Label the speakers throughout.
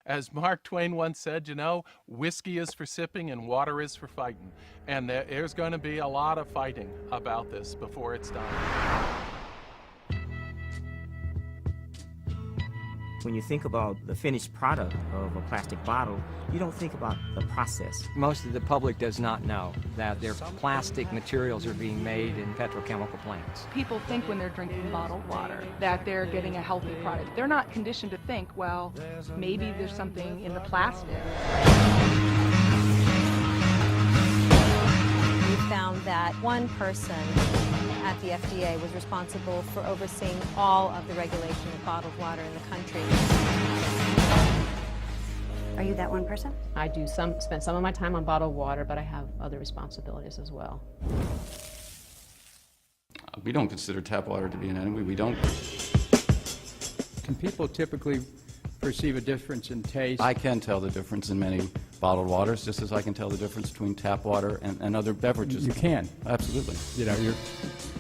Speaker 1: As Mark Twain once said, whiskey is for sipping and water is for fighting. And there's going to be a lot of fighting about this before it's done.
Speaker 2: When you think about the finished product of a plastic bottle, you don't think about the process.
Speaker 3: Most of the public does not know that their plastic materials are being made in petrochemical plants.
Speaker 4: People think when they're drinking bottled water that they're getting a healthy product. They're not conditioned to think, well, maybe there's something in the plastic.
Speaker 5: We found that one person at the FDA was responsible for overseeing all of the regulation of bottled water in the country.
Speaker 6: Are you that one person?
Speaker 7: I do spend some of my time on bottled water, but I have other responsibilities as well.
Speaker 8: We don't consider tap water to be an enemy. We don't.
Speaker 9: Can people typically perceive a difference in taste?
Speaker 8: I can tell the difference in many bottled waters, just as I can tell the difference between tap water and other beverages.
Speaker 9: You can.
Speaker 8: Absolutely.
Speaker 9: You know,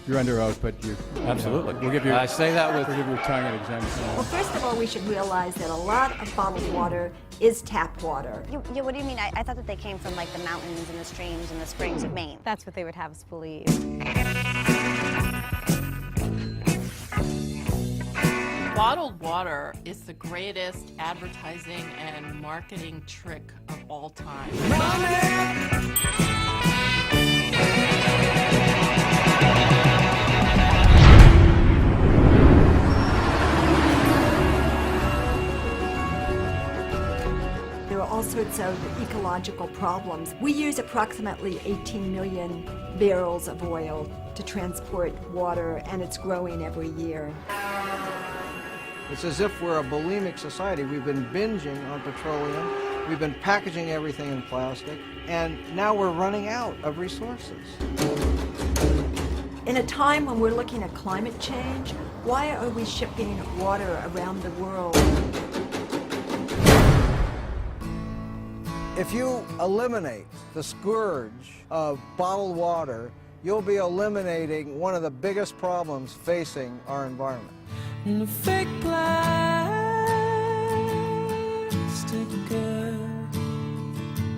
Speaker 9: you're under oath, but you.
Speaker 8: Absolutely.
Speaker 9: We'll give you.
Speaker 8: I say that with.
Speaker 9: We'll give your tongue an exemption.
Speaker 6: Well, first of all, we should realize that a lot of bottled water is tap water.
Speaker 10: Yeah, what do you mean? I thought that they came from like the mountains and the streams and the springs of Maine.
Speaker 5: That's what they would have us believe.
Speaker 11: Bottled water is the greatest advertising and marketing trick of all time.
Speaker 6: There are all sorts of ecological problems. We use approximately 18 million barrels of oil to transport water, and it's growing every year.
Speaker 12: It's as if we're a bulimic society. We've been binging on petroleum, we've been packaging everything in plastic, and now we're running out of resources.
Speaker 6: In a time when we're looking at climate change, why are we shipping water around the world?
Speaker 12: If you eliminate the scourge of bottled water, you'll be eliminating one of the biggest problems facing our environment.
Speaker 13: And the fake plastic girl.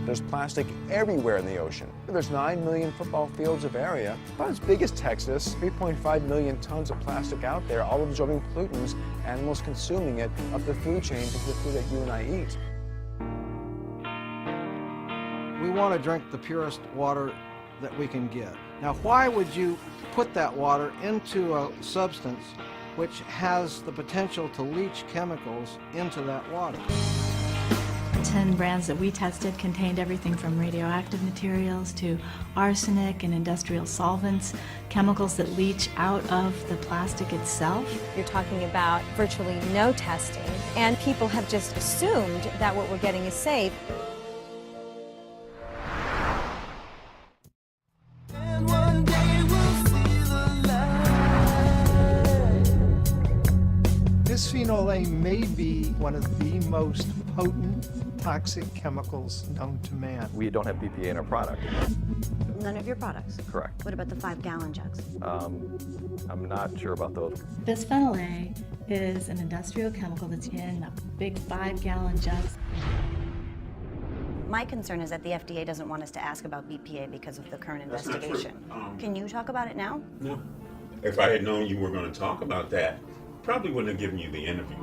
Speaker 14: There's plastic everywhere in the ocean. There's 9 million football fields of area, about as big as Texas, 3.5 million tons of plastic out there, all absorbing pollutants, animals consuming it, up the food chain to the food that you and I eat.
Speaker 12: We want to drink the purest water that we can get. Now, why would you put that water into a substance which has the potential to leach chemicals into that water?
Speaker 15: 10 brands that we tested contained everything from radioactive materials to arsenic and industrial solvents, chemicals that leach out of the plastic itself.
Speaker 5: You're talking about virtually no testing, and people have just assumed that what we're getting is safe.
Speaker 16: Bisphenol A may be one of the most potent toxic chemicals known to man.
Speaker 17: We don't have BPA in our product.
Speaker 10: None of your products?
Speaker 17: Correct.
Speaker 10: What about the 5-gallon jugs?
Speaker 17: I'm not sure about those.
Speaker 15: Bisphenol A is an industrial chemical that's in big 5-gallon jugs.
Speaker 10: My concern is that the FDA doesn't want us to ask about BPA because of the current investigation. Can you talk about it now?
Speaker 18: No. If I had known you were going to talk about that, probably wouldn't have given you the interview.